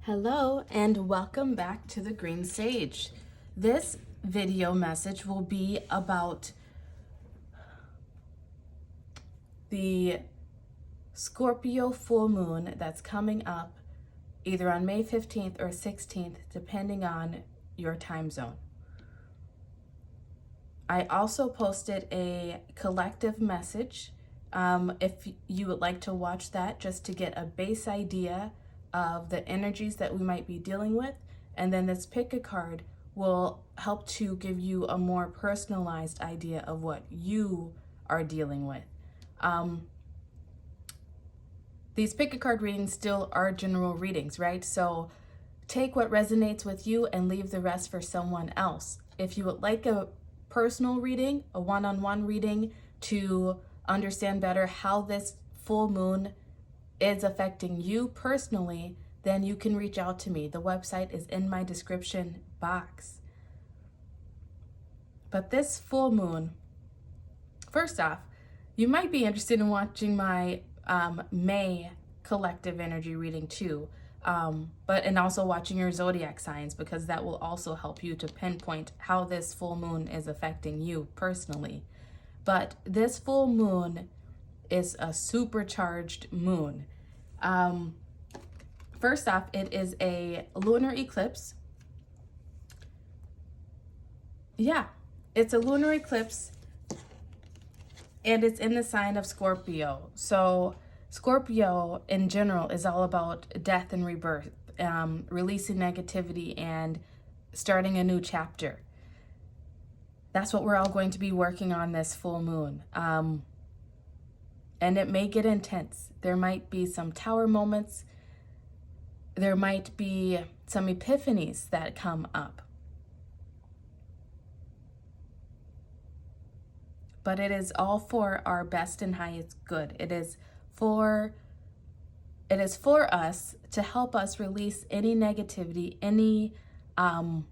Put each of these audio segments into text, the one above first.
Hello and welcome back to the Green Sage. This video message will be about the Scorpio full moon that's coming up either on May 15th or 16th, depending on your time zone. I also posted a collective message if you would like to watch that, just to get a base idea of the energies that we might be dealing with. And then this pick a card will help to give you a more personalized idea of what you are dealing with. These pick a card readings still are general readings, right? So take what resonates with you and leave the rest for someone else. If you would like a personal reading, a one-on-one reading to understand better how this full moon is affecting you personally, then you can reach out to me. The website is in my description box. But this full moon, first off, you might be interested in watching my May collective energy reading too, and also watching your zodiac signs, because that will also help you to pinpoint how this full moon is affecting you personally. But this full moon is a supercharged moon. First off, it is a lunar eclipse. Yeah, it's a lunar eclipse, and it's in the sign of Scorpio. So Scorpio in general is all about death and rebirth, releasing negativity and starting a new chapter. That's what we're all going to be working on this full moon. And it may get intense. There might be some tower moments. There might be some epiphanies that come up. But it is all for our best and highest good. It is for us to help us release any negativity, any low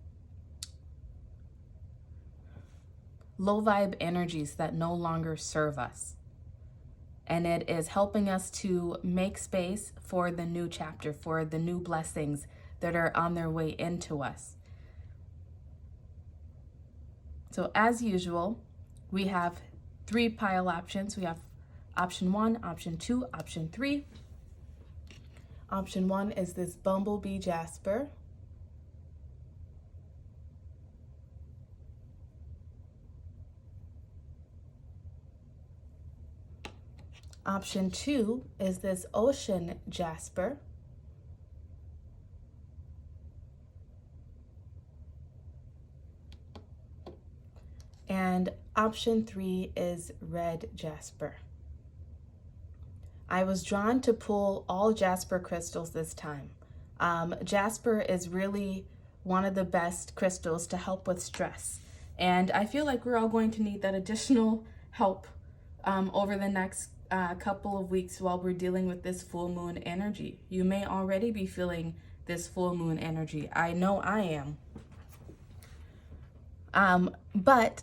vibe energies that no longer serve us. And it is helping us to make space for the new chapter, for the new blessings that are on their way into us. So as usual, we have 3 pile options. We have option 1, option 2, option 3. Option 1 is this bumblebee jasper. Option 2 is this ocean jasper. And option 3 is red jasper. I was drawn to pull all jasper crystals this time. Jasper is really one of the best crystals to help with stress. And I feel like we're all going to need that additional help over the next couple of weeks while we're dealing with this full moon energy. You may already be feeling this full moon energy. I know I am. But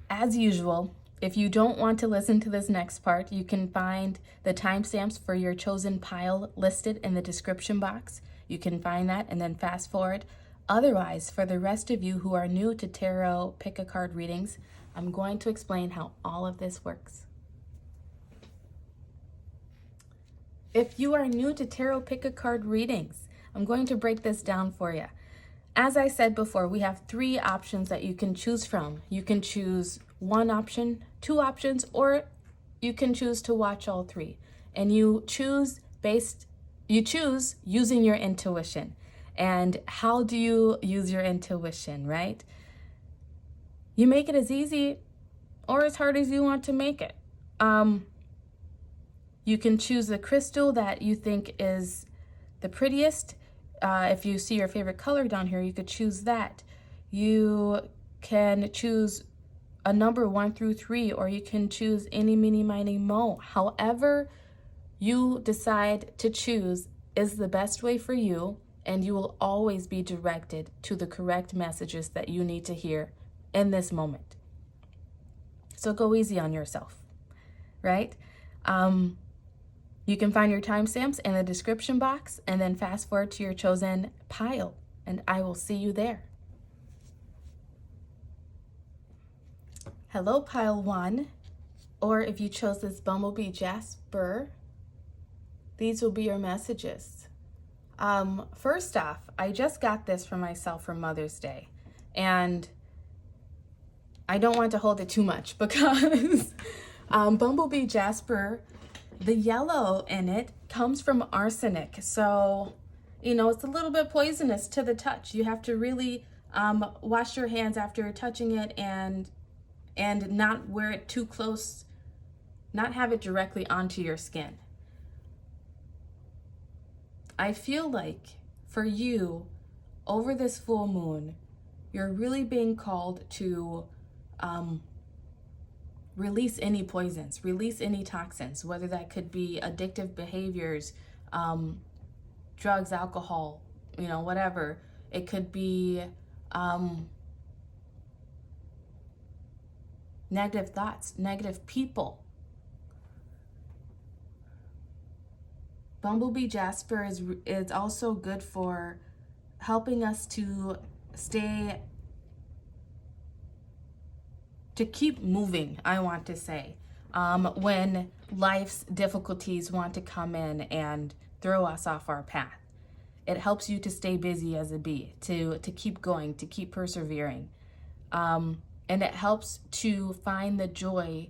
as usual, if you don't want to listen to this next part, you can find the timestamps for your chosen pile listed in the description box. You can find that and then fast forward. Otherwise, for the rest of you who are new to tarot pick a card readings, I'm going to explain how all of this works. If you are new to tarot pick a card readings, I'm going to break this down for you. As I said before, we have 3 options that you can choose from. You can choose 1 option, 2 options, or you can choose to watch all 3. And you choose using your intuition. And how do you use your intuition, right? You make it as easy or as hard as you want to make it. You can choose the crystal that you think is the prettiest. If you see your favorite color down here, you could choose that. You can choose a number 1 through 3, or you can choose any, mini, miny, mo. However you decide to choose is the best way for you, and you will always be directed to the correct messages that you need to hear in this moment. So go easy on yourself, right? You can find your timestamps in the description box and then fast forward to your chosen pile, and I will see you there. Hello, pile 1, or if you chose this Bumblebee Jasper, these will be your messages. First off, I just got this for myself for Mother's Day, and I don't want to hold it too much because Bumblebee Jasper, the yellow in it comes from arsenic. So, you know, it's a little bit poisonous to the touch. You have to really wash your hands after touching it and not wear it too close, not have it directly onto your skin. I feel like for you, over this full moon, you're really being called to release any poisons, release any toxins, whether that could be addictive behaviors, drugs, alcohol, you know, whatever. It could be negative thoughts, negative people. Bumblebee Jasper is also good for helping us to keep moving, I want to say, when life's difficulties want to come in and throw us off our path. It helps you to stay busy as a bee, to keep going, to keep persevering. And it helps to find the joy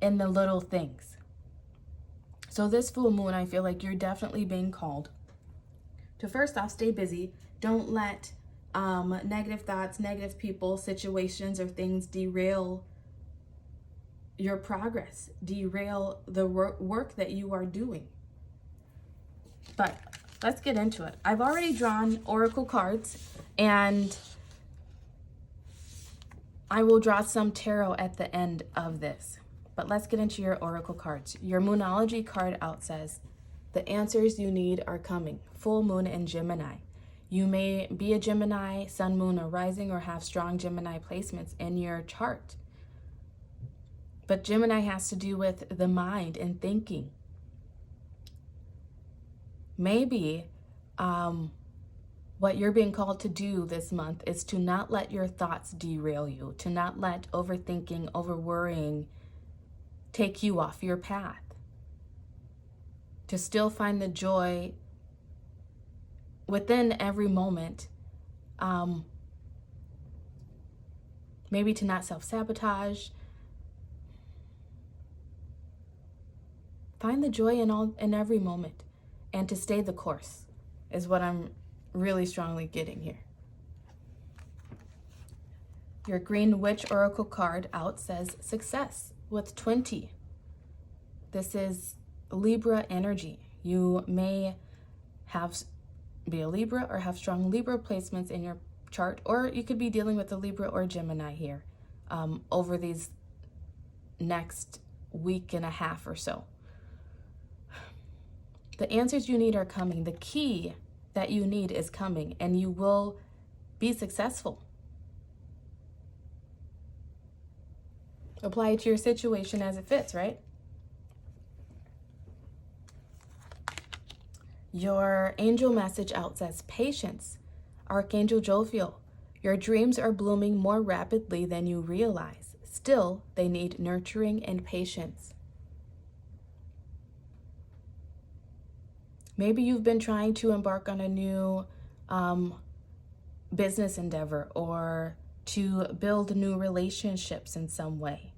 in the little things. So this full moon, I feel like you're definitely being called to, first off, stay busy. Don't let negative thoughts, negative people, situations, or things derail your progress, derail the work that you are doing. But let's get into it. I've already drawn oracle cards, and I will draw some tarot at the end of this. But let's get into your oracle cards. Your Moonology card out says, the answers you need are coming. Full moon in Gemini. You may be a Gemini, sun, moon, or rising, or have strong Gemini placements in your chart. But Gemini has to do with the mind and thinking. Maybe what you're being called to do this month is to not let your thoughts derail you, to not let overthinking, overworrying take you off your path, to still find the joy within every moment, maybe to not self-sabotage. Find the joy in every moment, and to stay the course is what I'm really strongly getting here. Your Green Witch Oracle card out says success with 20. This is Libra energy. You may be a Libra or have strong Libra placements in your chart, or you could be dealing with a Libra or Gemini here over these next week and a half or so. The answers you need are coming. The key that you need is coming, and you will be successful. Apply it to your situation as it fits, right? Your angel message out says patience. Archangel Jophiel, your dreams are blooming more rapidly than you realize. Still, they need nurturing and patience. Maybe you've been trying to embark on a new business endeavor, or to build new relationships in some way.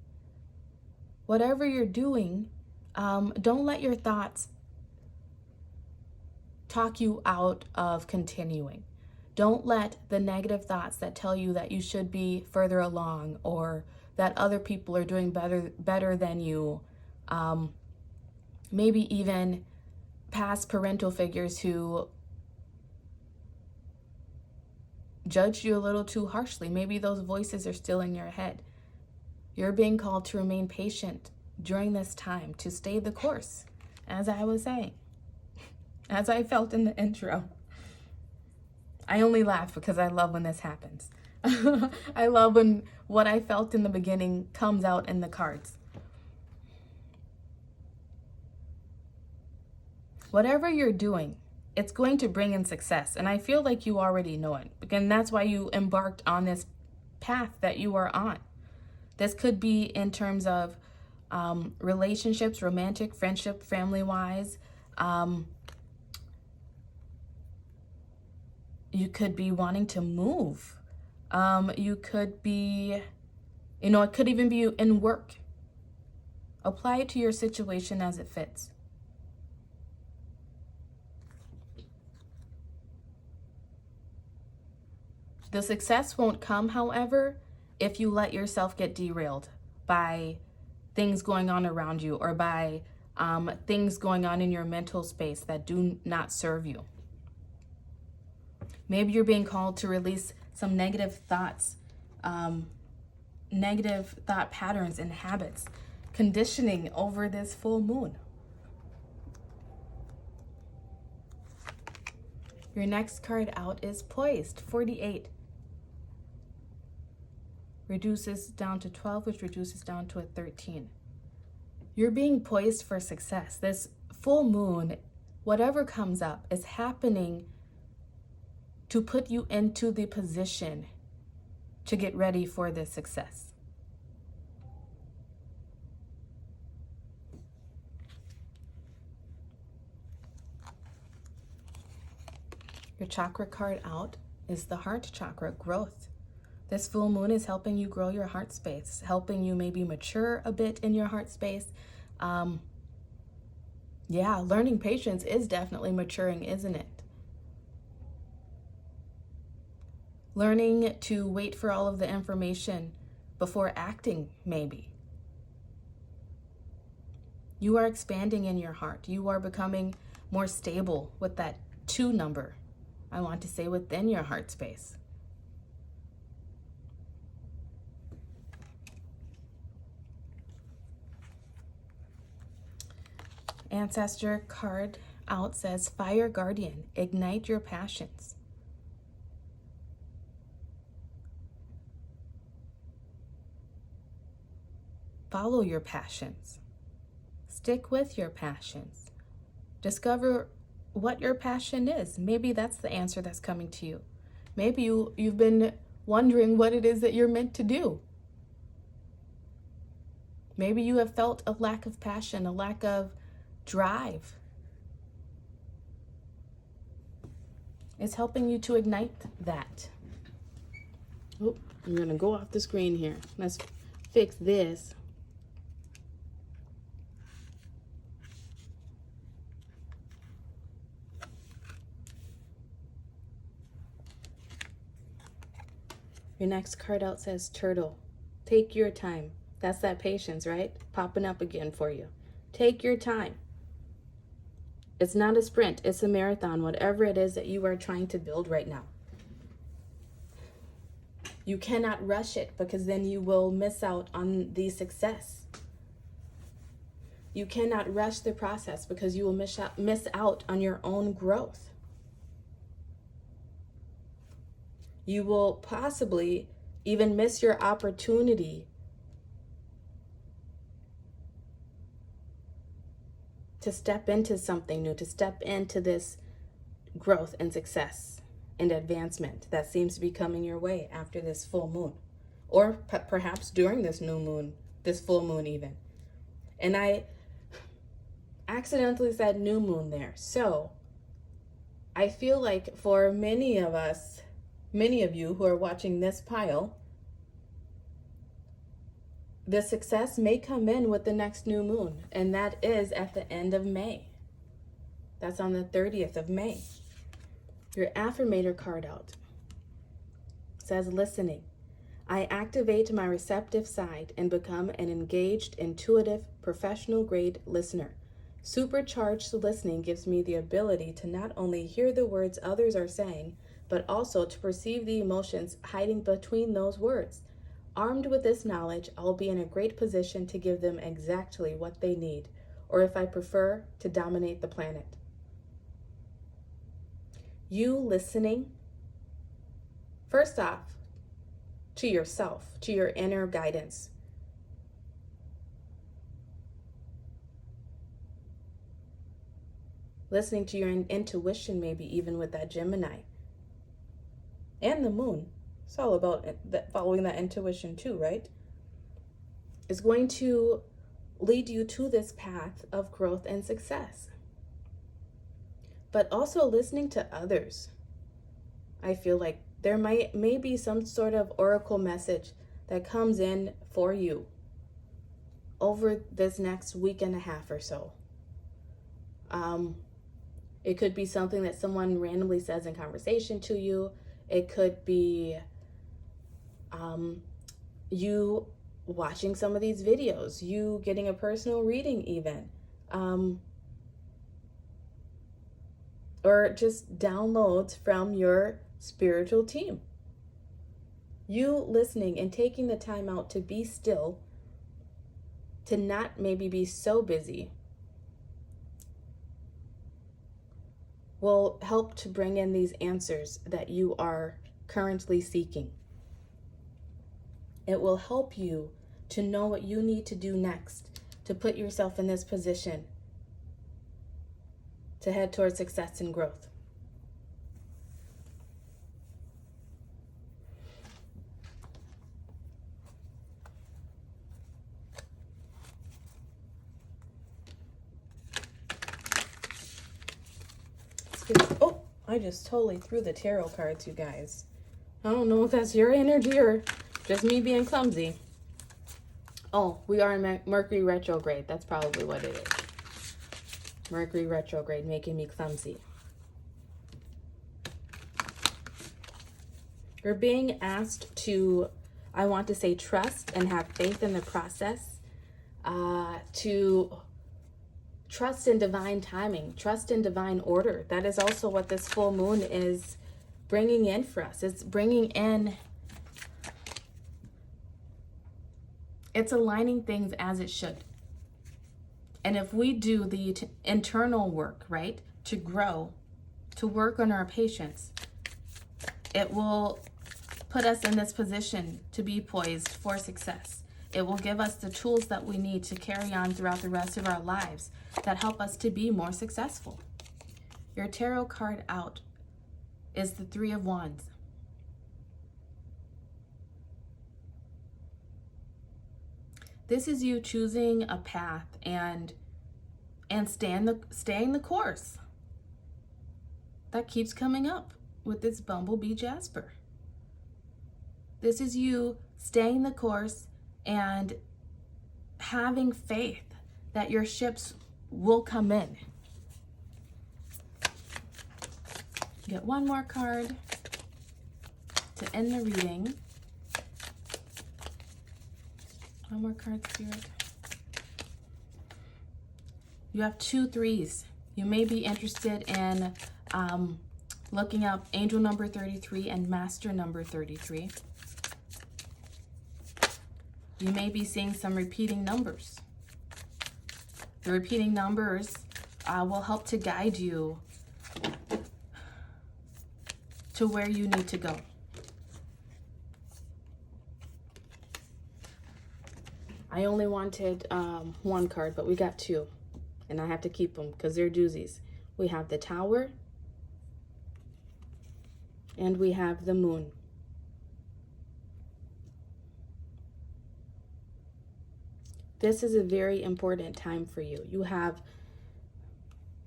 Whatever you're doing, don't let your thoughts talk you out of continuing. Don't let the negative thoughts that tell you that you should be further along, or that other people are doing better than you, maybe even past parental figures who judged you a little too harshly. Maybe those voices are still in your head. You're being called to remain patient during this time, to stay the course, as I was saying, as I felt in the intro. I only laugh because I love when this happens. I love when what I felt in the beginning comes out in the cards. Whatever you're doing, it's going to bring in success. And I feel like you already know it. And that's why you embarked on this path that you are on. This could be in terms of relationships, romantic, friendship, family-wise. You could be wanting to move. You could be, it could even be in work. Apply it to your situation as it fits. The success won't come, however, if you let yourself get derailed by things going on around you or by things going on in your mental space that do not serve you. Maybe you're being called to release some negative thoughts, negative thought patterns and habits, conditioning over this full moon. Your next card out is Poised, 48. Reduces down to 12, which reduces down to a 13. You're being poised for success. This full moon, whatever comes up, is happening to put you into the position to get ready for this success. Your chakra card out is the heart chakra, growth. This full moon is helping you grow your heart space, helping you maybe mature a bit in your heart space. Learning patience is definitely maturing, isn't it? Learning to wait for all of the information before acting, maybe. You are expanding in your heart. You are becoming more stable with that 2 number. I want to say within your heart space. Ancestor card out says, Fire Guardian, ignite your passions. Follow your passions. Stick with your passions. Discover what your passion is. Maybe that's the answer that's coming to you. Maybe you've been wondering what it is that you're meant to do. Maybe you have felt a lack of passion, a lack of drive. It's helping you to ignite that. Oh, I'm gonna go off the screen here. Let's fix this. Your next card out says Turtle. Take your time. That's that patience, right? Popping up again for you. Take your time. It's not a sprint, it's a marathon, whatever it is that you are trying to build right now. You cannot rush it because then you will miss out on the success. You cannot rush the process because you will miss out on your own growth. You will possibly even miss your opportunity to step into something new, to step into this growth and success and advancement that seems to be coming your way after this full moon, or perhaps during this new moon, this full moon even. And I accidentally said new moon there. So I feel like for many of us, many of you who are watching this pile, the success may come in with the next new moon, and that is at the end of May. That's on the 30th of May. Your affirmator card out says listening. I activate my receptive side and become an engaged, intuitive, professional-grade listener. Supercharged listening gives me the ability to not only hear the words others are saying, but also to perceive the emotions hiding between those words. Armed with this knowledge, I'll be in a great position to give them exactly what they need, or if I prefer, to dominate the planet. You listening, first off, to yourself, to your inner guidance. listening to your intuition, maybe even with that Gemini. And the moon. It's all about following that intuition too, right? Is going to lead you to this path of growth and success. But also listening to others. I feel like there may be some sort of oracle message that comes in for you over this next week and a half or so. It could be something that someone randomly says in conversation to you. It could be you watching some of these videos, you getting a personal reading even, or just downloads from your spiritual team. You listening and taking the time out to be still, to not maybe be so busy, will help to bring in these answers that you are currently seeking. It will help you to know what you need to do next to put yourself in this position to head towards success and growth. Oh, I just totally threw the tarot cards, you guys. I don't know if that's your energy or just me being clumsy. Oh, we are in Mercury retrograde. That's probably what it is. Mercury retrograde making me clumsy. You're being asked to, I want to say, trust and have faith in the process, to trust in divine timing, trust in divine order. That is also what this full moon is bringing in for us. It's bringing in, it's aligning things as it should. And if we do the internal work, right, to grow, to work on our patience, it will put us in this position to be poised for success. It will give us the tools that we need to carry on throughout the rest of our lives that help us to be more successful. Your tarot card out is the Three of Wands. This is you choosing a path and staying the course. That keeps coming up with this Bumblebee Jasper. This is you staying the course and having faith that your ships will come in. Get one more card to end the reading. One more card, Spirit. You have 2 3s. You may be interested in looking up angel number 33 and master number 33. You may be seeing some repeating numbers. The repeating numbers will help to guide you to where you need to go. I only wanted 1 card, but we got 2. And I have to keep them because they're doozies. We have the Tower. And we have the Moon. This is a very important time for you. You have,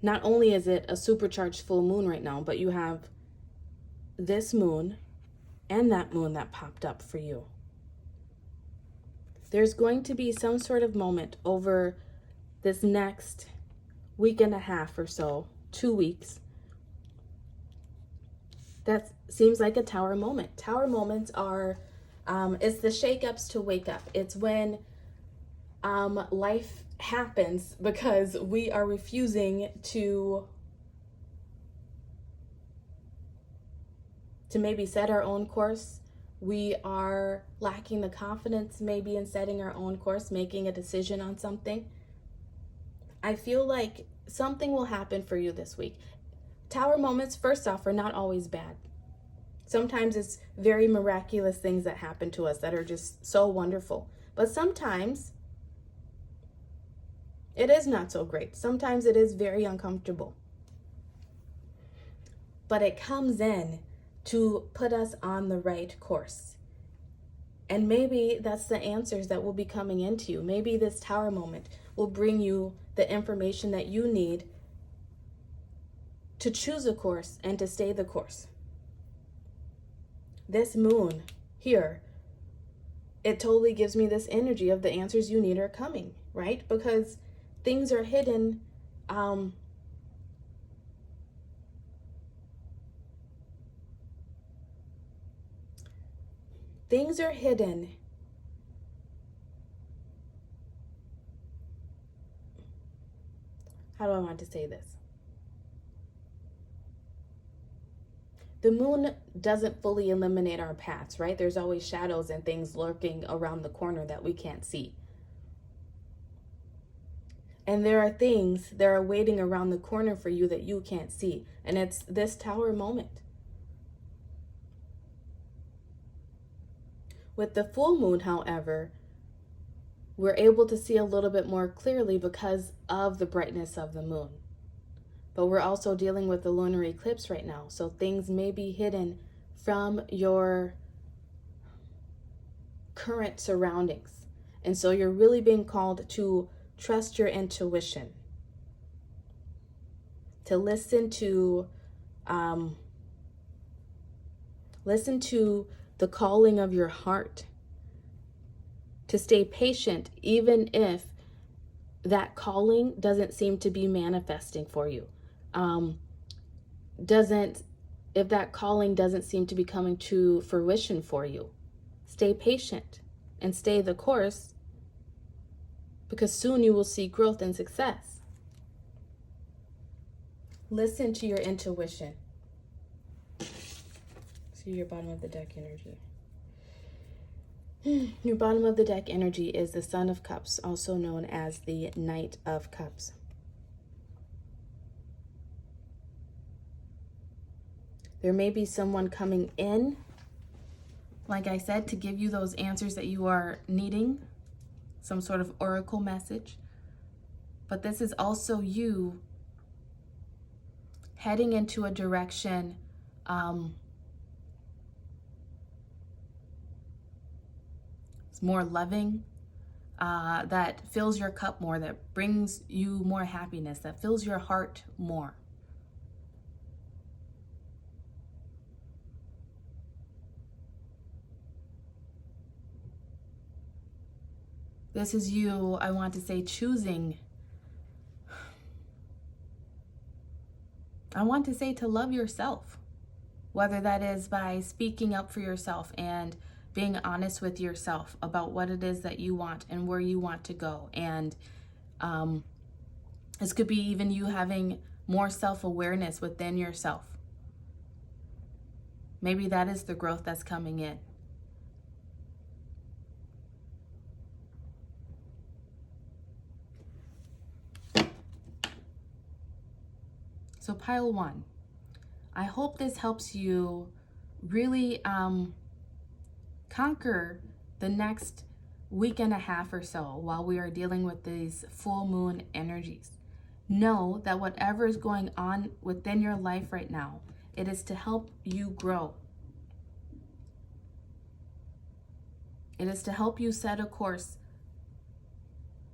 not only is it a supercharged full moon right now, but you have this moon and that moon that popped up for you. There's going to be some sort of moment over this next week and a half or so, 2 weeks, that seems like a Tower moment. Tower moments are, it's the shake-ups to wake up. It's when life happens because we are refusing to maybe set our own course. We are lacking the confidence maybe in setting our own course, making a decision on something. I feel like something will happen for you this week. Tower moments, first off, are not always bad. Sometimes it's very miraculous things that happen to us that are just so wonderful. But sometimes it is not so great. Sometimes it is very uncomfortable. but it comes in to put us on the right course. And maybe that's the answers that will be coming into you. Maybe this tower moment will bring you the information that you need to choose a course and to stay the course. This moon here, it totally gives me this energy of the answers you need are coming, right? Because things are hidden. Things are hidden. How do I want to say this? The moon doesn't fully eliminate our paths, right? There's always shadows and things lurking around the corner that we can't see. And there are things that are waiting around the corner for you that you can't see. And it's this tower moment. With the full moon, however, we're able to see a little bit more clearly because of the brightness of the moon. But we're also dealing with the lunar eclipse right now. So things may be hidden from your current surroundings. And so you're really being called to trust your intuition, to listen to the calling of your heart, to stay patient even if that calling doesn't seem to be manifesting for you. If that calling doesn't seem to be coming to fruition for you, stay patient and stay the course, because soon you will see growth and success. Listen to your intuition. See your bottom of the deck energy. Your bottom of the deck energy is the Son of Cups, also known as the Knight of Cups. There may be someone coming in, like I said, to give you those answers that you are needing, some sort of oracle message. But this is also you heading into a direction it's more loving, that fills your cup more, that brings you more happiness, that fills your heart more. This is you, I want to say, choosing. I want to say to love yourself, whether that is by speaking up for yourself and being honest with yourself about what it is that you want and where you want to go. And this could be even you having more self-awareness within yourself. Maybe that is the growth that's coming in. So pile one, I hope this helps you really conquer the next week and a half or so while we are dealing with these full moon energies. Know that whatever is going on within your life right now, it is to help you grow. It is to help you set a course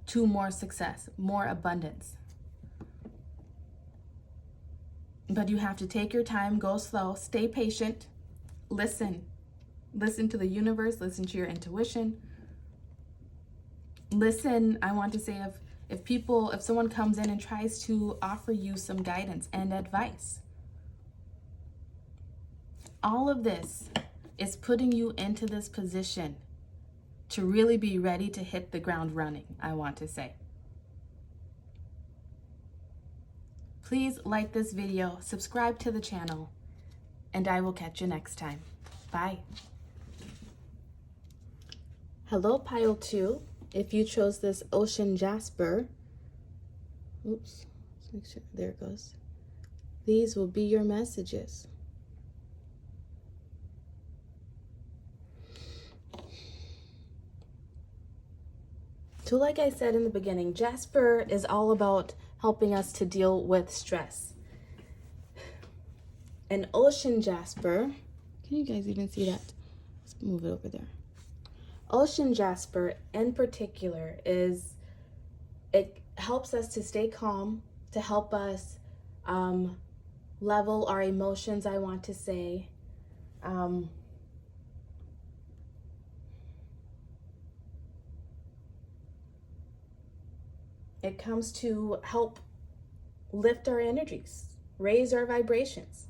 to more success, more abundance. But you have to take your time, go slow, stay patient, listen. Listen to the universe, listen to your intuition. Listen, I want to say, if someone comes in and tries to offer you some guidance and advice. All of this is putting you into this position to really be ready to hit the ground running, I want to say. Please like this video, subscribe to the channel, and I will catch you next time. Bye. Hello, pile 2. If you chose this ocean jasper, oops, let's make sure, there it goes. These will be your messages. So like I said in the beginning, jasper is all about helping us to deal with stress. An ocean jasper. Can you guys even see that? Let's move it over there. Ocean jasper in particular it helps us to stay calm, to help us level our emotions, I want to say. It comes to help lift our energies, raise our vibrations.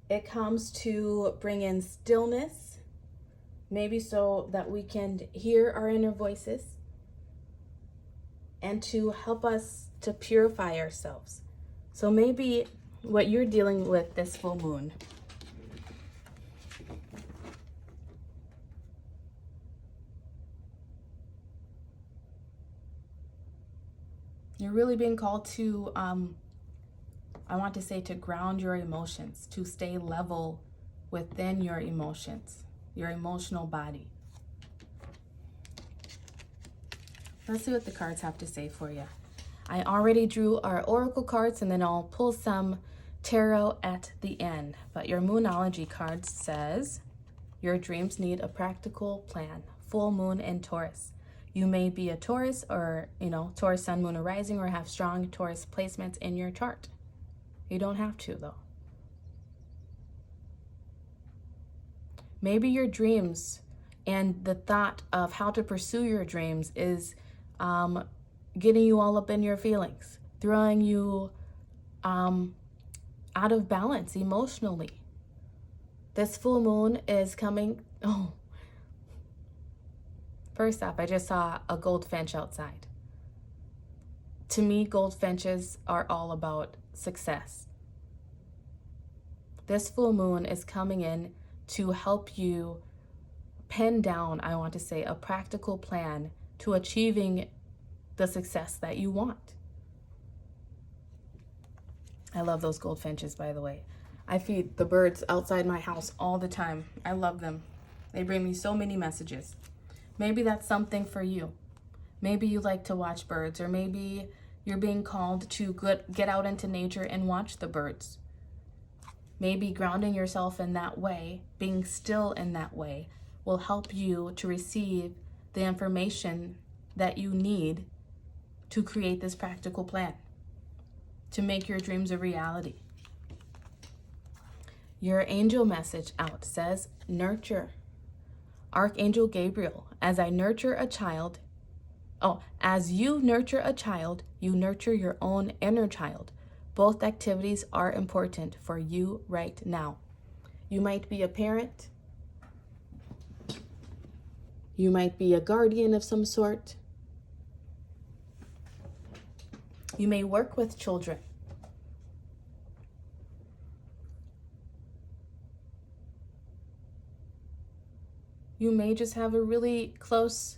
It comes to bring in stillness, maybe so that we can hear our inner voices, and to help us to purify ourselves. So maybe what you're dealing with this full moon, you're really being called to, I want to say, to ground your emotions, to stay level within your emotions, your emotional body. Let's see what the cards have to say for you. I already drew our oracle cards, and then I'll pull some tarot at the end. But your Moonology card says, your dreams need a practical plan. Full moon in Taurus. You may be a Taurus or, Taurus sun, moon, or rising, or have strong Taurus placements in your chart. You don't have to, though. Maybe your dreams and the thought of how to pursue your dreams is getting you all up in your feelings, throwing you out of balance emotionally. This full moon is coming. Oh, first off, I just saw a goldfinch outside. To me, goldfinches are all about success. This full moon is coming in to help you pen down, I want to say, a practical plan to achieving the success that you want. I love those goldfinches, by the way. I feed the birds outside my house all the time. I love them. They bring me so many messages. Maybe that's something for you. Maybe you like to watch birds, or maybe you're being called to get out into nature and watch the birds. Maybe grounding yourself in that way, being still in that way, will help you to receive the information that you need to create this practical plan, to make your dreams a reality. Your angel message out says, nurture. Archangel Gabriel, as you nurture a child, you nurture your own inner child. Both activities are important for you right now. You might be a parent. You might be a guardian of some sort. You may work with children. You may just have a really close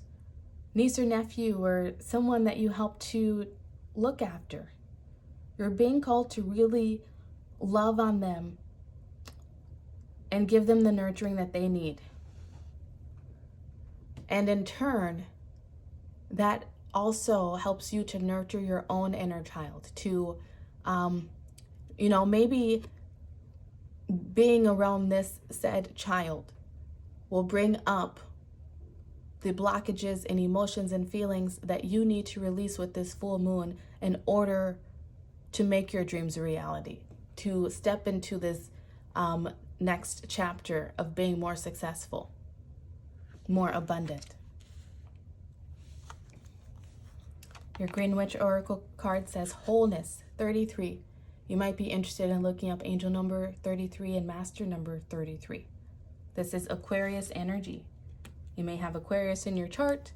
niece or nephew, or someone that you help to look after. You're being called to really love on them and give them the nurturing that they need. And in turn, that also helps you to nurture your own inner child, to, maybe being around this said child will bring up the blockages and emotions and feelings that you need to release with this full moon in order to make your dreams a reality, to step into this next chapter of being more successful, more abundant. Your Green Witch Oracle card says wholeness, 33. You might be interested in looking up angel number 33 and master number 33. This is Aquarius energy. You may have Aquarius in your chart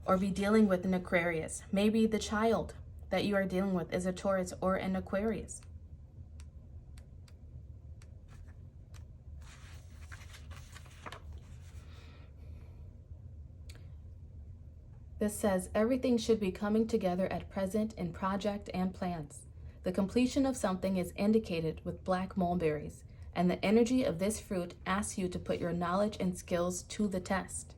or be dealing with an Aquarius. Maybe the child that you are dealing with is a Taurus or an Aquarius. This says, everything should be coming together at present in project and plans. The completion of something is indicated with black mulberries, and the energy of this fruit asks you to put your knowledge and skills to the test.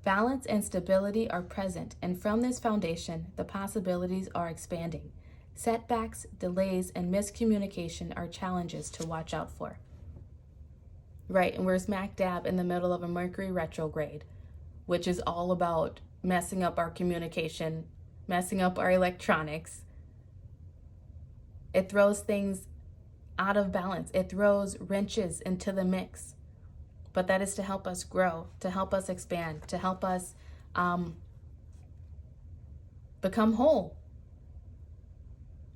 Balance and stability are present, and from this foundation, the possibilities are expanding. Setbacks, delays, and miscommunication are challenges to watch out for. Right, and we're smack dab in the middle of a Mercury retrograde, which is all about messing up our communication, messing up our electronics. It throws things out of balance. It throws wrenches into the mix. But that is to help us grow, to help us expand, to help us become whole.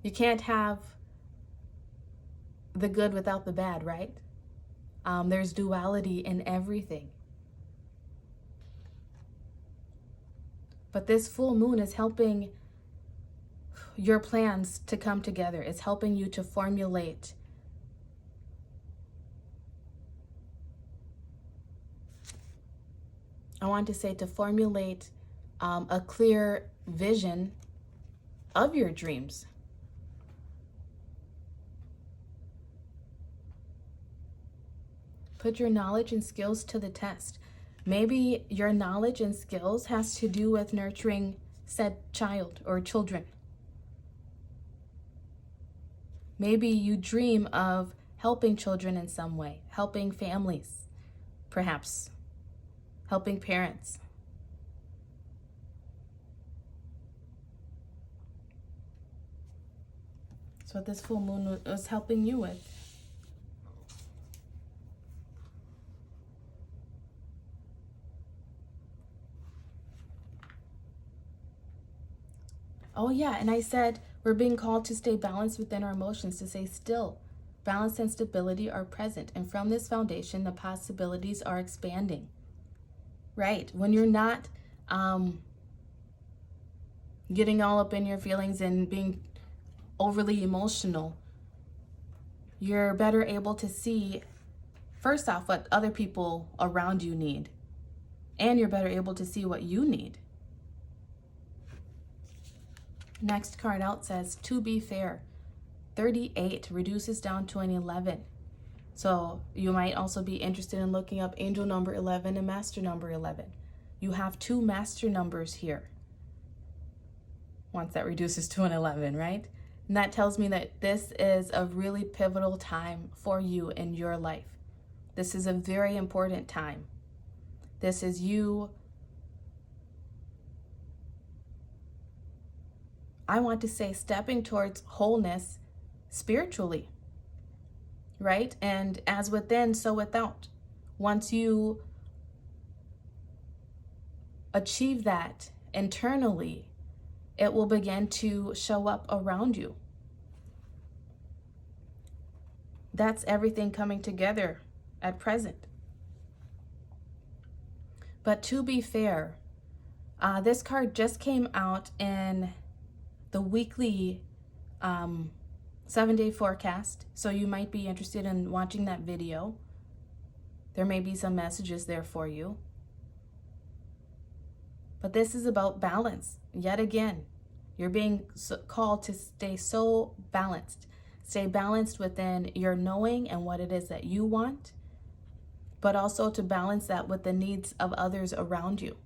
You can't have the good without the bad, right? There's duality in everything. But this full moon is helping your plans to come together. It's helping you to formulate a clear vision of your dreams. Put your knowledge and skills to the test. Maybe your knowledge and skills has to do with nurturing said child or children. Maybe you dream of helping children in some way, helping families, perhaps, helping parents. That's what this full moon was helping you with. Oh yeah, and I said we're being called to stay balanced within our emotions, to stay still. Balance and stability are present, and from this foundation, the possibilities are expanding. Right, when you're not getting all up in your feelings and being overly emotional, you're better able to see, first off, what other people around you need, and you're better able to see what you need. Next card out says, to be fair. 38 reduces down to an 11. So you might also be interested in looking up angel number 11 and master number 11. You have two master numbers here. Once that reduces to an 11, right? And that tells me that this is a really pivotal time for you in your life. This is a very important time. This is you, I want to say, stepping towards wholeness spiritually, right? And as within, so without. Once you achieve that internally, it will begin to show up around you. That's everything coming together at present. But to be fair, this card just came out in the weekly 7-day forecast. So you might be interested in watching that video. There may be some messages there for you. But this is about balance. Yet again, you're being called to stay so balanced. Stay balanced within your knowing and what it is that you want, but also to balance that with the needs of others around you.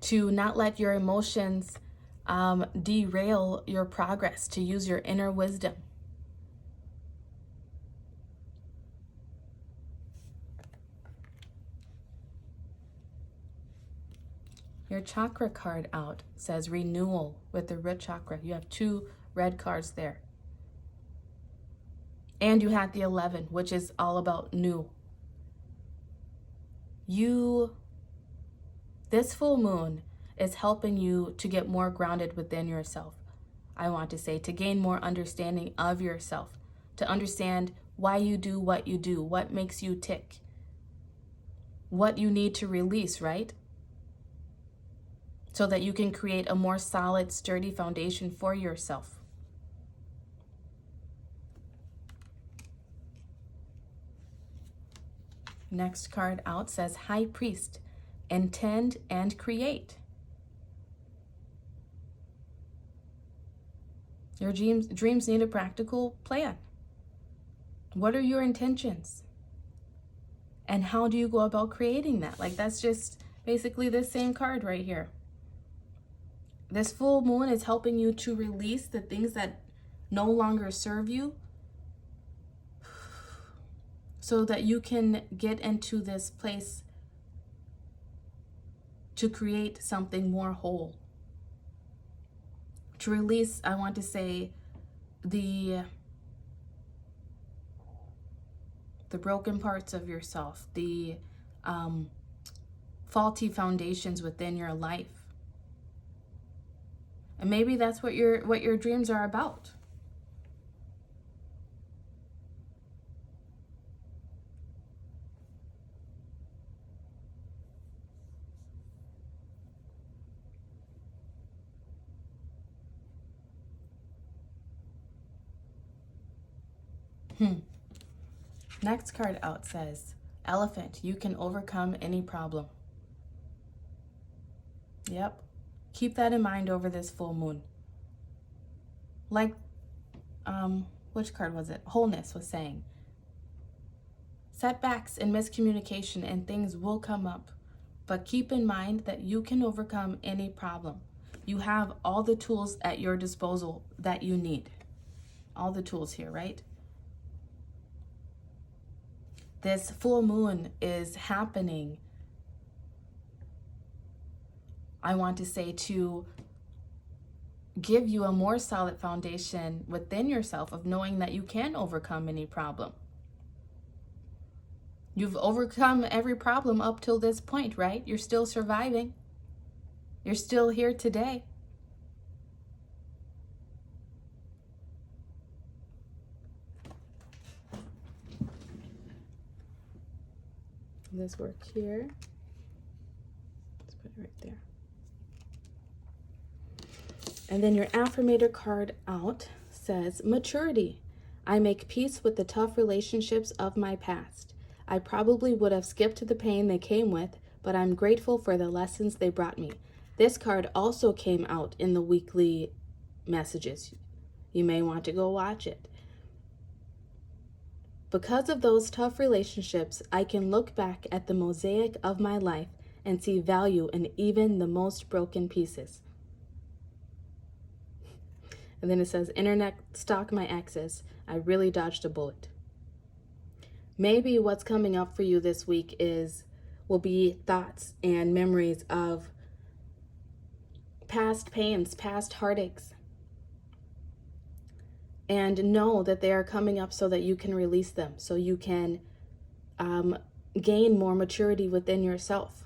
To not let your emotions derail your progress, to use your inner wisdom. Your chakra card out says renewal with the root chakra. You have two red cards there. And you had the 11, which is all about new. This full moon is helping you to get more grounded within yourself. I want to say, to gain more understanding of yourself, to understand why you do, what makes you tick, what you need to release, right? So that you can create a more solid, sturdy foundation for yourself. Next card out says High Priest, intend and create. Your dreams need a practical plan. What are your intentions? And how do you go about creating that? Like, that's just basically this same card right here. This full moon is helping you to release the things that no longer serve you, so that you can get into this place to create something more whole. To release, I want to say, the broken parts of yourself, the faulty foundations within your life. And maybe that's what your dreams are about. Next card out says, Elephant, you can overcome any problem. Yep. Keep that in mind over this full moon. Like, which card was it? Wholeness was saying. Setbacks and miscommunication and things will come up, but keep in mind that you can overcome any problem. You have all the tools at your disposal that you need. All the tools here, right? This full moon is happening, I want to say, to give you a more solid foundation within yourself of knowing that you can overcome any problem. You've overcome every problem up till this point, right? You're still surviving. You're still here today. This work here. Let's put it right there. And then your affirmator card out says, Maturity. I make peace with the tough relationships of my past. I probably would have skipped the pain they came with, but I'm grateful for the lessons they brought me. This card also came out in the weekly messages. You may want to go watch it. Because of those tough relationships, I can look back at the mosaic of my life and see value in even the most broken pieces. And then it says, Internet stalk my exes. I really dodged a bullet. Maybe what's coming up for you this week will be thoughts and memories of past pains, past heartaches. And know that they are coming up so that you can release them, so you can gain more maturity within yourself.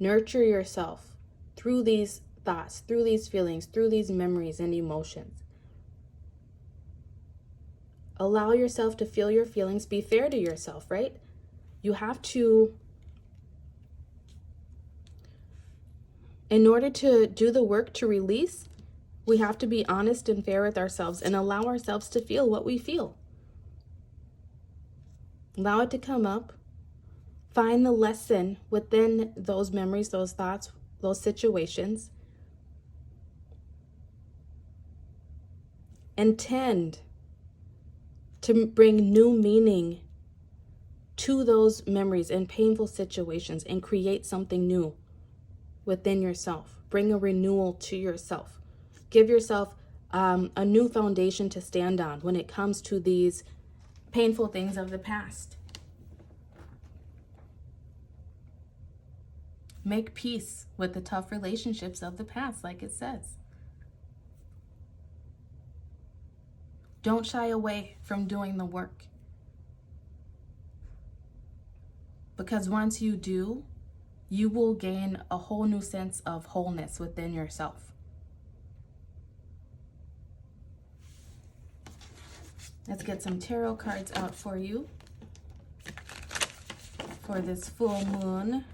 Nurture yourself through these thoughts, through these feelings, through these memories and emotions. Allow yourself to feel your feelings. Be fair to yourself, right? You have to, in order to do the work to release, we have to be honest and fair with ourselves and allow ourselves to feel what we feel. Allow it to come up. Find the lesson within those memories, those thoughts, those situations. Intend to bring new meaning to those memories and painful situations and create something new within yourself. Bring a renewal to yourself. Give yourself a new foundation to stand on when it comes to these painful things of the past. Make peace with the tough relationships of the past, like it says. Don't shy away from doing the work. Because once you do, you will gain a whole new sense of wholeness within yourself. Let's get some tarot cards out for you for this full moon.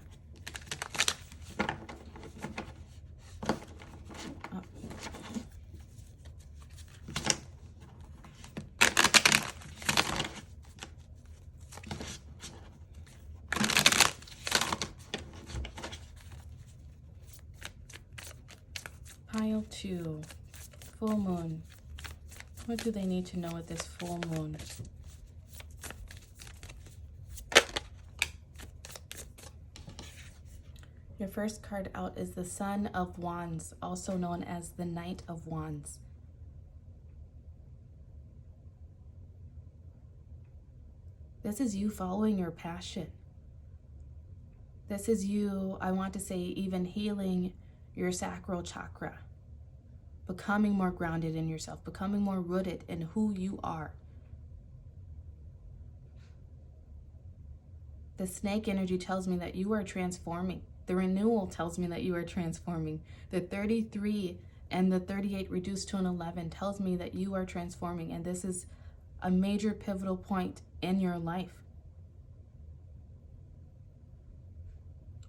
Pile 2, full moon. What do they need to know at this full moon? Your first card out is the Son of Wands, also known as the Knight of Wands. This is you following your passion. This is you, I want to say, even healing your sacral chakra. Becoming more grounded in yourself, becoming more rooted in who you are. The snake energy tells me that you are transforming. The renewal tells me that you are transforming. The 33 and the 38 reduced to an 11 tells me that you are transforming. And this is a major pivotal point in your life.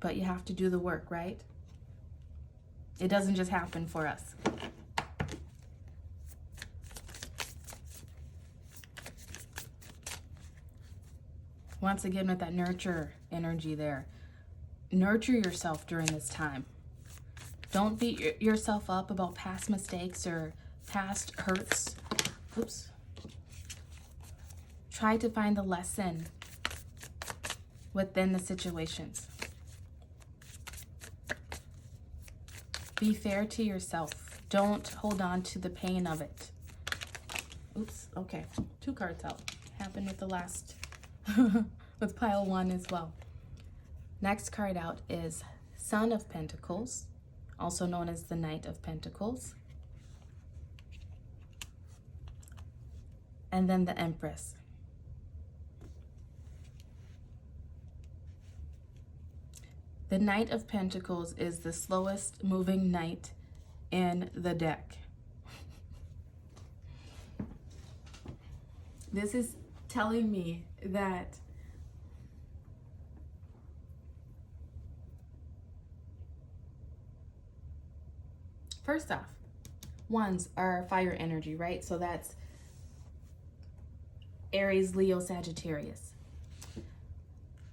But you have to do the work, right? It doesn't just happen for us. Once again, with that nurture energy there. Nurture yourself during this time. Don't beat yourself up about past mistakes or past hurts. Oops. Try to find the lesson within the situations. Be fair to yourself. Don't hold on to the pain of it. Oops, okay. 2 cards out. Happened with the last, with pile 1 as well. Next card out is Son of Pentacles, also known as the Knight of Pentacles. And then the Empress. The Knight of Pentacles is the slowest moving knight in the deck. This is telling me that first off, wands are fire energy, right? So that's Aries, Leo, Sagittarius.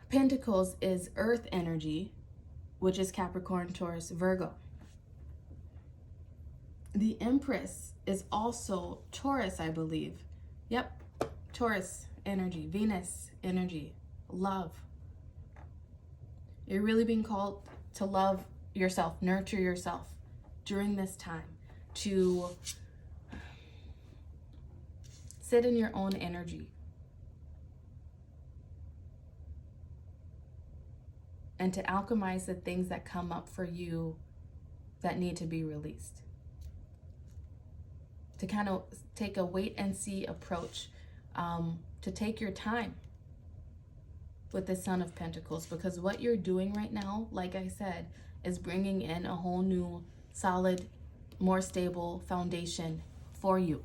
Pentacles is earth energy, which is Capricorn, Taurus, Virgo. The Empress is also Taurus, I believe. Yep, Taurus energy, Venus energy, love. You're really being called to love yourself, nurture yourself during this time, to sit in your own energy. And to alchemize the things that come up for you that need to be released. To kind of take a wait and see approach, to take your time with the Son of Pentacles, because what you're doing right now, like I said, is bringing in a whole new, solid, more stable foundation for you.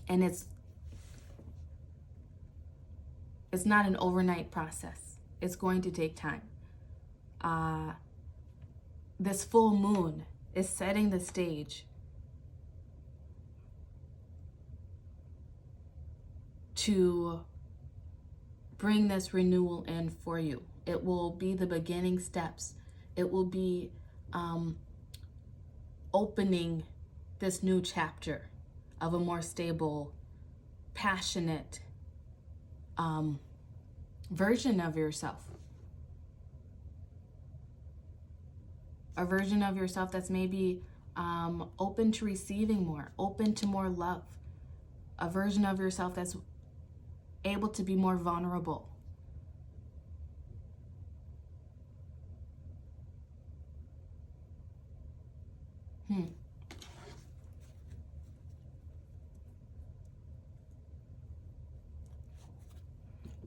And it's not an overnight process. It's going to take time. This full moon is setting the stage to bring this renewal in for you. It will be the beginning steps. It will be opening this new chapter of a more stable, passionate version of yourself. A version of yourself that's maybe open to receiving more, open to more love. A version of yourself that's able to be more vulnerable.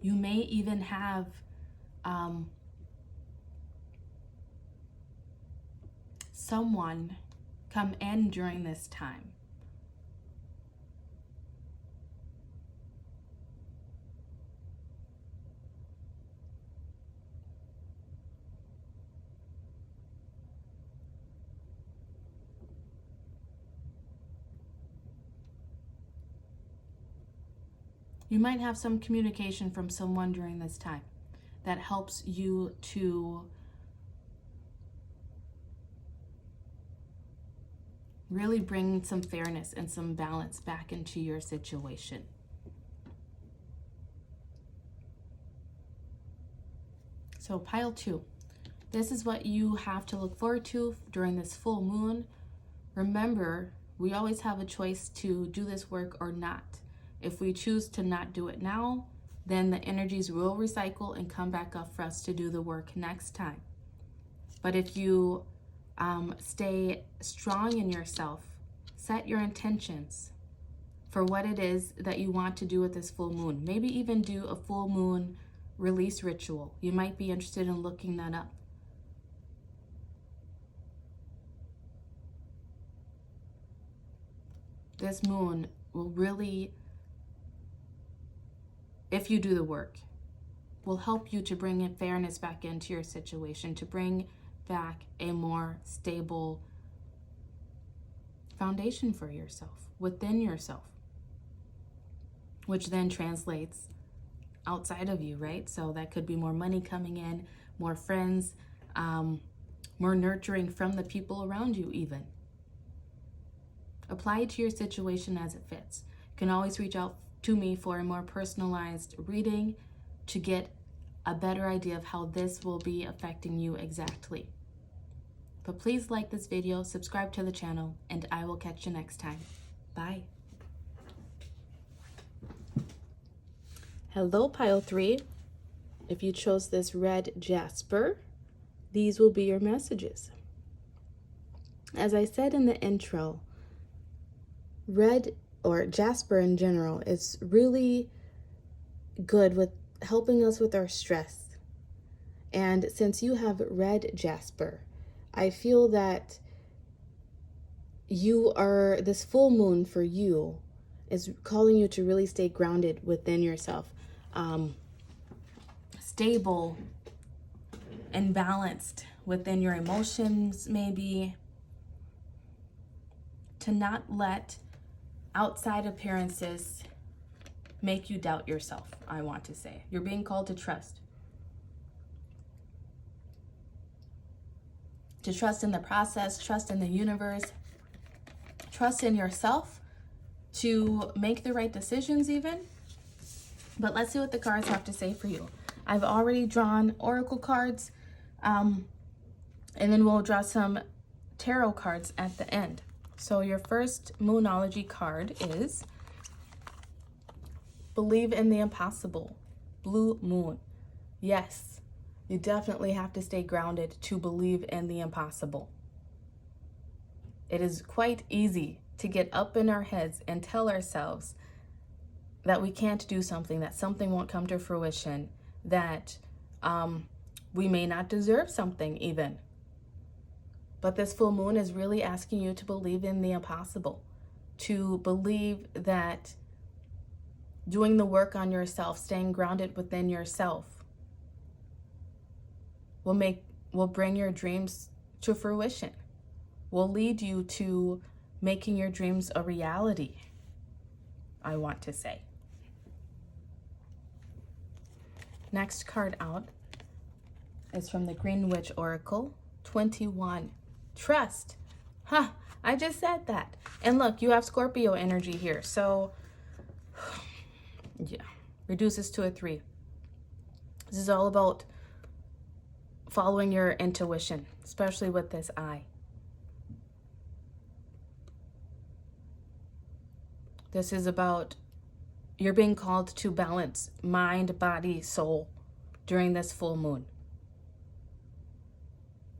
You may even have someone come in during this time. You might have some communication from someone during this time that helps you to really bring some fairness and some balance back into your situation. So pile 2. This is what you have to look forward to during this full moon. Remember, we always have a choice to do this work or not. If we choose to not do it now, then the energies will recycle and come back up for us to do the work next time. But if you stay strong in yourself, set your intentions for what it is that you want to do with this full moon. Maybe even do a full moon release ritual. You might be interested in looking that up. This moon will really, if you do the work, will help you to bring in fairness back into your situation, to bring back a more stable foundation for yourself, within yourself, which then translates outside of you, right? So that could be more money coming in, more friends, more nurturing from the people around you even. Apply it to your situation as it fits. You can always reach out to me for a more personalized reading to get a better idea of how this will be affecting you exactly. But please like this video, subscribe to the channel, and I will catch you next time. Bye. Hello, pile 3. If you chose this red jasper, these will be your messages. As I said in the intro, red, or jasper in general, is really good with helping us with our stress. And since you have red jasper, I feel that this full moon for you is calling you to really stay grounded within yourself, stable and balanced within your emotions, maybe, to not let outside appearances make you doubt yourself, I want to say. You're being called to trust. To trust in the process, trust in the universe, trust in yourself to make the right decisions even. But let's see what the cards have to say for you. I've already drawn oracle cards, and then we'll draw some tarot cards at the end. So your first moonology card is Believe in the Impossible, Blue Moon. Yes, you definitely have to stay grounded to believe in the impossible. It is quite easy to get up in our heads and tell ourselves that we can't do something, that something won't come to fruition, that we may not deserve something even. But this full moon is really asking you to believe in the impossible, to believe that doing the work on yourself, staying grounded within yourself, will bring your dreams to fruition, will lead you to making your dreams a reality, I want to say. Next card out is from the Green Witch Oracle, 21. Trust. Huh, I just said that. And look, you have Scorpio energy here. So, yeah, reduces to a 3. This is all about following your intuition, especially with this eye. This is about you're being called to balance mind, body, soul during this full moon.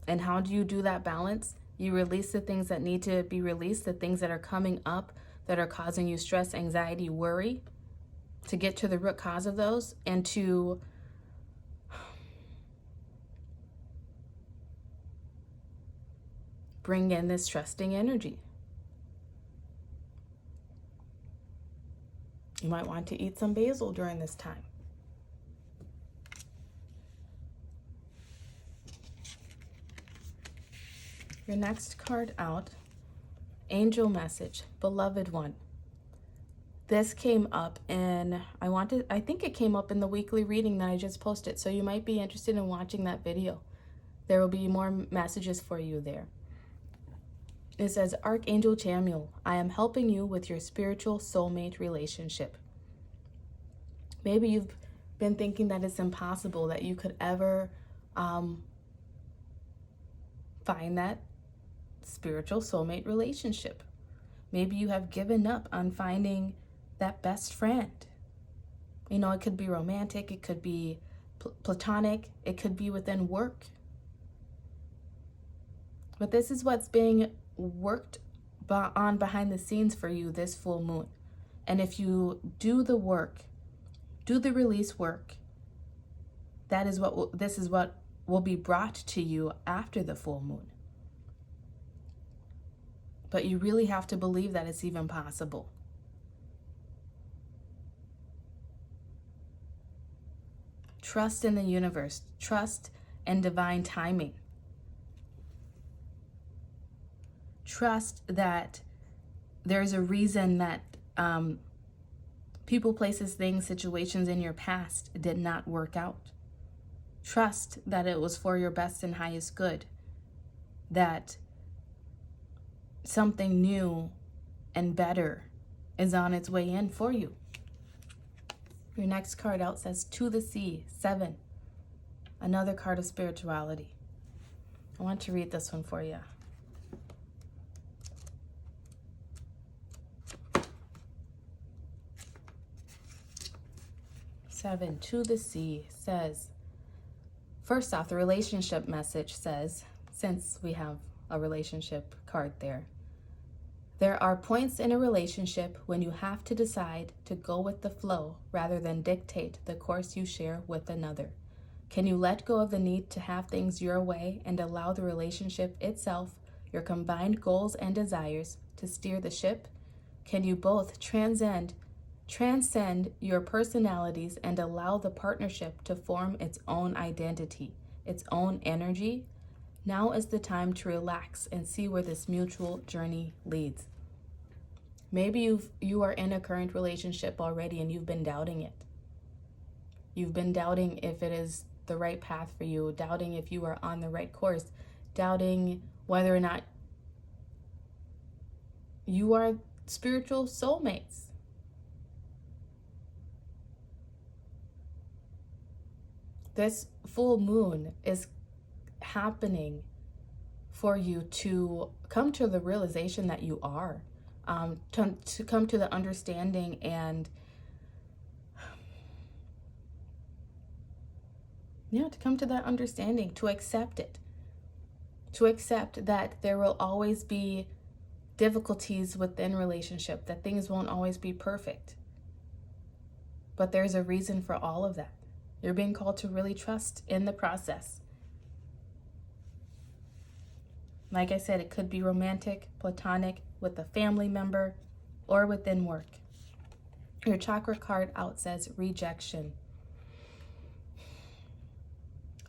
And how do you do that balance? You release the things that need to be released, the things that are coming up that are causing you stress, anxiety, worry, to get to the root cause of those, and to bring in this trusting energy. You might want to eat some basil during this time. Your next card out, Angel Message, Beloved One. This came up in, I think it came up in the weekly reading that I just posted, so you might be interested in watching that video. There will be more messages for you there. It says, Archangel Chamuel, I am helping you with your spiritual soulmate relationship. Maybe you've been thinking that it's impossible that you could ever find that spiritual soulmate relationship. Maybe you have given up on finding that best friend. You know, it could be romantic, it could be platonic, it could be within work. But this is what's being worked on behind the scenes for you this full moon. And if you do the work, do the release work, this is what will be brought to you after the full moon. But you really have to believe that it's even possible. Trust in the universe. Trust in divine timing. Trust that there's a reason that people, places, things, situations in your past did not work out. Trust that it was for your best and highest good. That something new and better is on its way in for you. Your next card out says To the Sea, 7. Another card of spirituality. I want to read this one for you. Seven, To the Sea says, first off, the relationship message says, since we have a relationship card there are points in a relationship when you have to decide to go with the flow rather than dictate the course you share with another. Can you let go of the need to have things your way and allow the relationship itself, your combined goals and desires, to steer the ship? Can you both transcend your personalities and allow the partnership to form its own identity, its own energy? Now is the time to relax and see where this mutual journey leads. Maybe you are in a current relationship already and you've been doubting it. You've been doubting if it is the right path for you, doubting if you are on the right course, doubting whether or not you are spiritual soulmates. This full moon is happening for you to come to the realization that you are, to come to the understanding and to come to that understanding, to accept it, to accept that there will always be difficulties within relationship, that things won't always be perfect, but there's a reason for all of that. You're being called to really trust in the process. Like I said, it could be romantic, platonic, with a family member, or within work. Your chakra card out says rejection.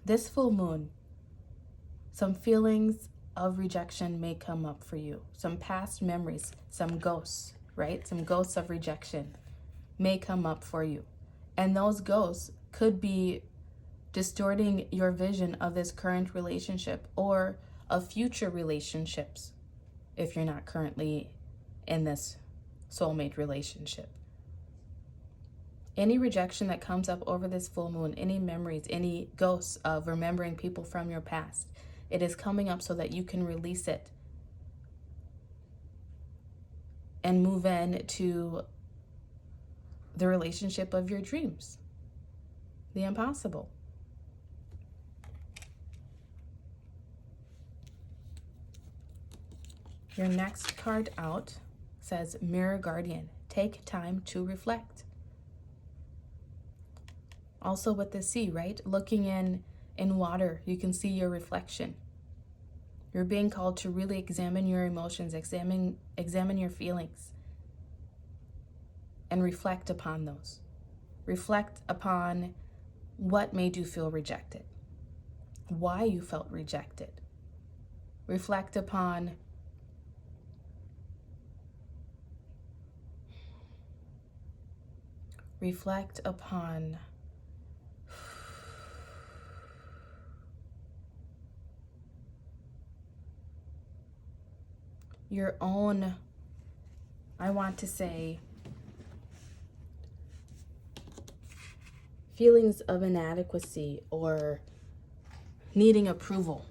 This full moon, some feelings of rejection may come up for you. Some past memories, some ghosts, right? Some ghosts of rejection may come up for you. And those ghosts could be distorting your vision of this current relationship or of future relationships if you're not currently in this soulmate relationship. Any rejection that comes up over this full moon, any memories, any ghosts of remembering people from your past, it is coming up so that you can release it and move in to the relationship of your dreams, the impossible. Your next card out says Mirror Guardian. Take time to reflect. Also with the sea, right? Looking in water, you can see your reflection. You're being called to really examine your emotions, examine your feelings, and reflect upon those. Reflect upon what made you feel rejected, why you felt rejected. Reflect upon your own, I want to say, feelings of inadequacy or needing approval.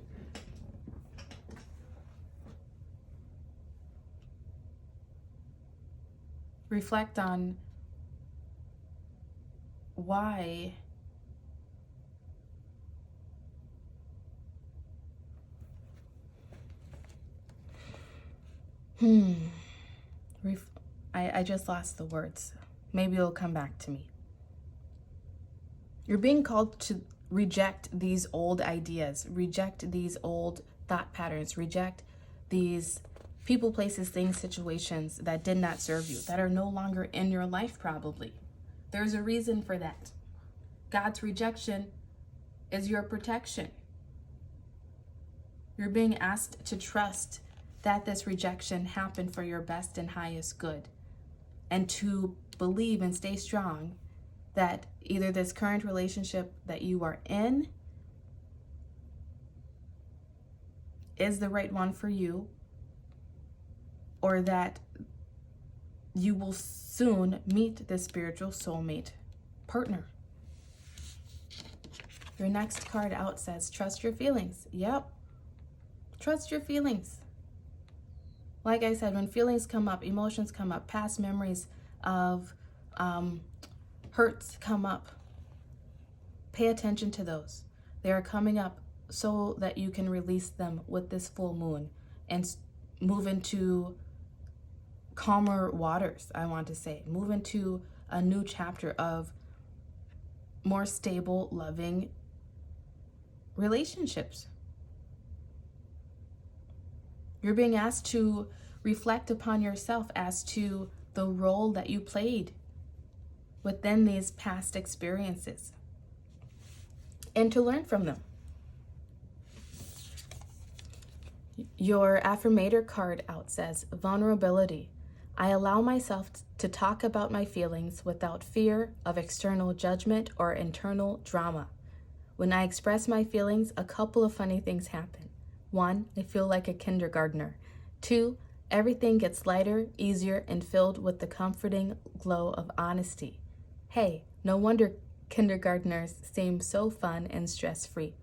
Reflect on why I just lost the words. Maybe it'll come back to me. You're being called to reject these old ideas, reject these old thought patterns, reject these people, places, things, situations that did not serve you, that are no longer in your life probably. There's a reason for that. God's rejection is your protection. You're being asked to trust that this rejection happened for your best and highest good, and to believe and stay strong that either this current relationship that you are in is the right one for you, or that you will soon meet this spiritual soulmate partner. Your next card out says, trust your feelings. Yep. Trust your feelings. Like I said, when feelings come up, emotions come up, past memories of hurts come up, pay attention to those. They are coming up so that you can release them with this full moon and move into calmer waters, I want to say. Move into a new chapter of more stable, loving relationships. You're being asked to reflect upon yourself as to the role that you played within these past experiences and to learn from them. Your affirmator card out says, vulnerability. I allow myself to talk about my feelings without fear of external judgment or internal drama. When I express my feelings, a couple of funny things happen. 1, I feel like a kindergartner. 2, everything gets lighter, easier, and filled with the comforting glow of honesty. Hey, no wonder kindergartners seem so fun and stress-free.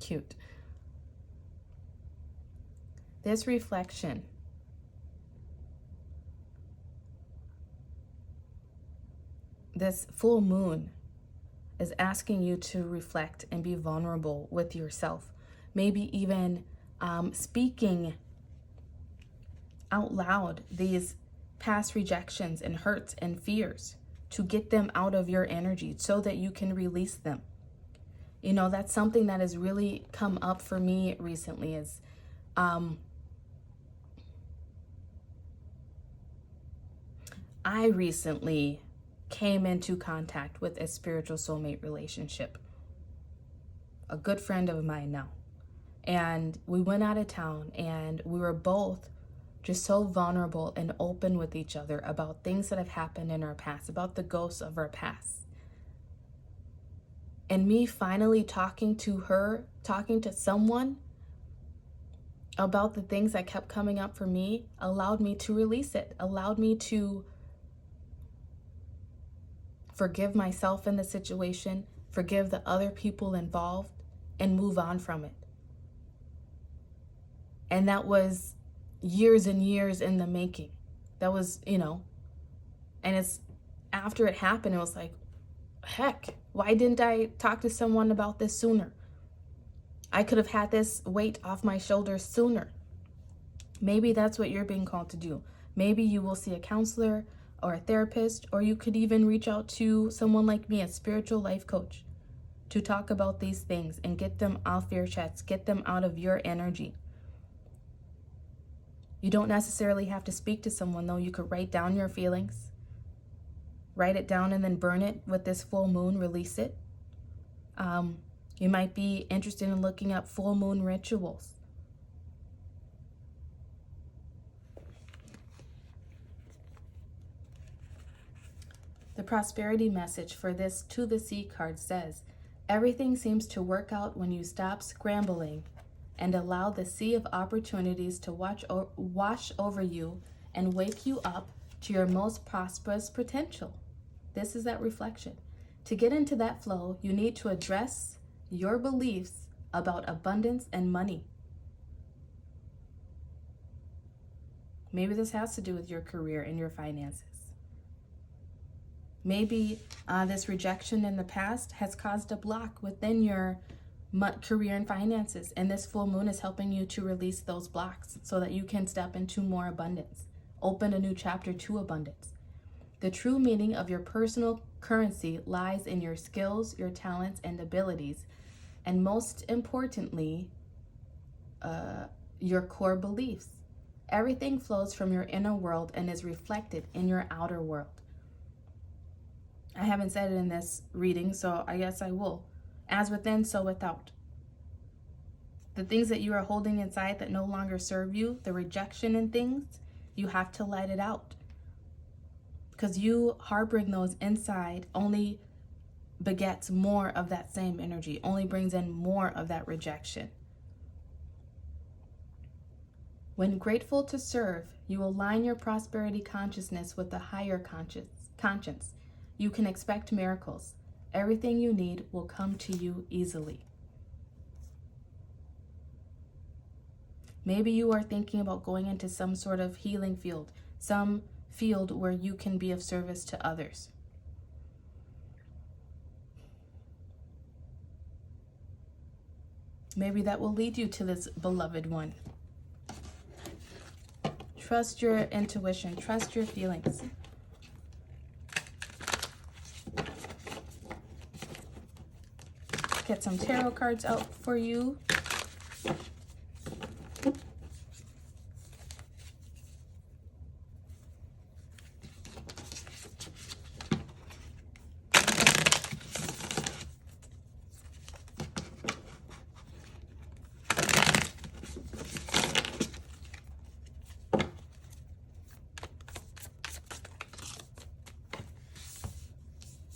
Cute. This reflection this full moon is asking you to reflect and be vulnerable with yourself. Maybe even speaking out loud these past rejections and hurts and fears to get them out of your energy so that you can release them. You know, that's something that has really come up for me recently is I recently came into contact with a spiritual soulmate relationship, a good friend of mine now. And we went out of town and we were both just so vulnerable and open with each other about things that have happened in our past, about the ghosts of our past. And me finally talking to her, talking to someone about the things that kept coming up for me, allowed me to release it, allowed me to forgive myself in the situation, forgive the other people involved, and move on from it. And that was years and years in the making. That was, and it's after it happened, it was like, heck, why didn't I talk to someone about this sooner? I could have had this weight off my shoulders sooner. Maybe that's what you're being called to do. Maybe you will see a counselor or a therapist, or you could even reach out to someone like me, a spiritual life coach, to talk about these things and get them off your chest, get them out of your energy. You don't necessarily have to speak to someone, though. You could write down your feelings, write it down and then burn it with this full moon, release it. You might be interested in looking up full moon rituals. The prosperity message for this To the Sea card says, Everything seems to work out when you stop scrambling and allow the sea of opportunities to wash over you and wake you up to your most prosperous potential. This is that reflection. To get into that flow, you need to address your beliefs about abundance and money. Maybe this has to do with your career and your finances. Maybe this rejection in the past has caused a block within your career and finances, and this full moon is helping you to release those blocks so that you can step into more abundance, open a new chapter to abundance. The true meaning of your personal currency lies in your skills, your talents, and abilities, and most importantly, your core beliefs. Everything flows from your inner world and is reflected in your outer world. I haven't said it in this reading, so I guess I will. As within, so without. The things that you are holding inside that no longer serve you, the rejection in things, you have to let it out. Because you harboring those inside only begets more of that same energy, only brings in more of that rejection. When grateful to serve, you align your prosperity consciousness with the higher conscience. You can expect miracles. Everything you need will come to you easily. Maybe you are thinking about going into some sort of healing field, some field where you can be of service to others. Maybe that will lead you to this beloved one. Trust your intuition, trust your feelings. Get some tarot cards out for you.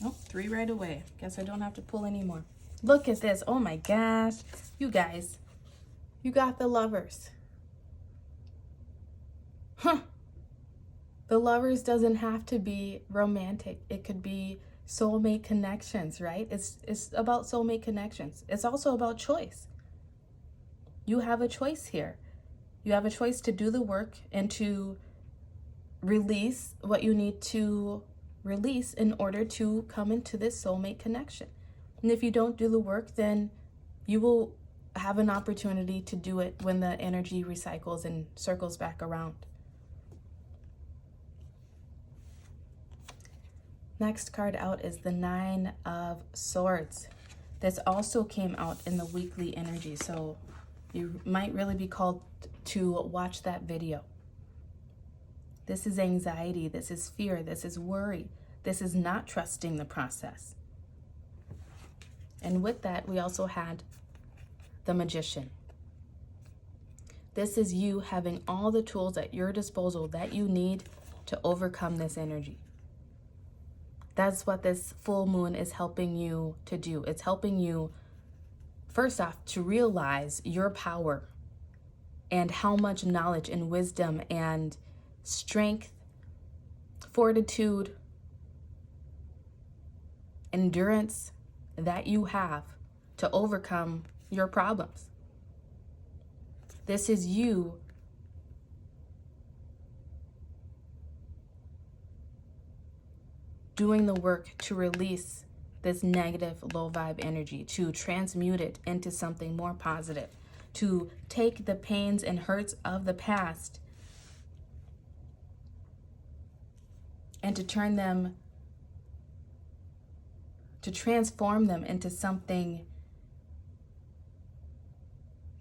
Oh, 3 right away. Guess I don't have to pull anymore. Look at this. Oh my gosh. You guys, you got the Lovers. Huh. The Lovers doesn't have to be romantic. It could be soulmate connections, right? It's about soulmate connections. It's also about choice. You have a choice here. You have a choice to do the work and to release what you need to release in order to come into this soulmate connection. And if you don't do the work, then you will have an opportunity to do it when the energy recycles and circles back around. Next card out is the 9 of Swords. This also came out in the weekly energy, so you might really be called to watch that video. This is anxiety, this is fear, this is worry, this is not trusting the process. And with that, we also had the Magician. This is you having all the tools at your disposal that you need to overcome this energy. That's what this full moon is helping you to do. It's helping you, first off, to realize your power and how much knowledge and wisdom and strength, fortitude, endurance that you have to overcome your problems. This is you doing the work to release this negative low vibe energy, to transmute it into something more positive, to take the pains and hurts of the past and to turn them, to transform them into something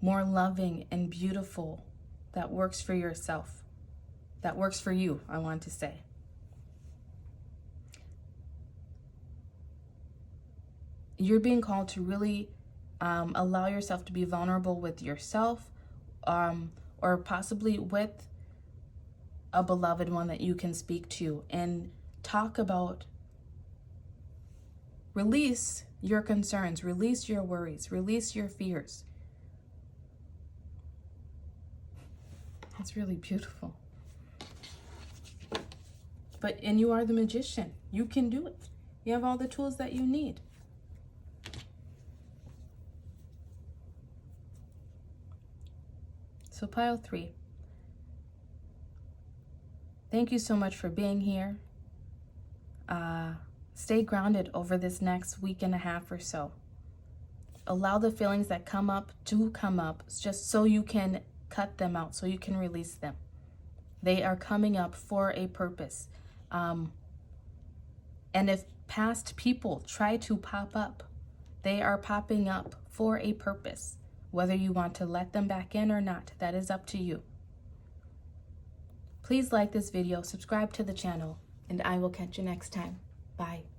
more loving and beautiful that works for yourself, that works for you, I want to say. You're being called to really allow yourself to be vulnerable with yourself, or possibly with a beloved one that you can speak to and talk about release your concerns, release your worries, release your fears. That's really beautiful. And you are the magician. You can do it. You have all the tools that you need. So pile 3. Thank you so much for being here. Stay grounded over this next week and a half or so. Allow the feelings that come up to come up, just so you can cut them out, so you can release them. They are coming up for a purpose. And if past people try to pop up, they are popping up for a purpose. Whether you want to let them back in or not, that is up to you. Please like this video, subscribe to the channel, and I will catch you next time. Bye.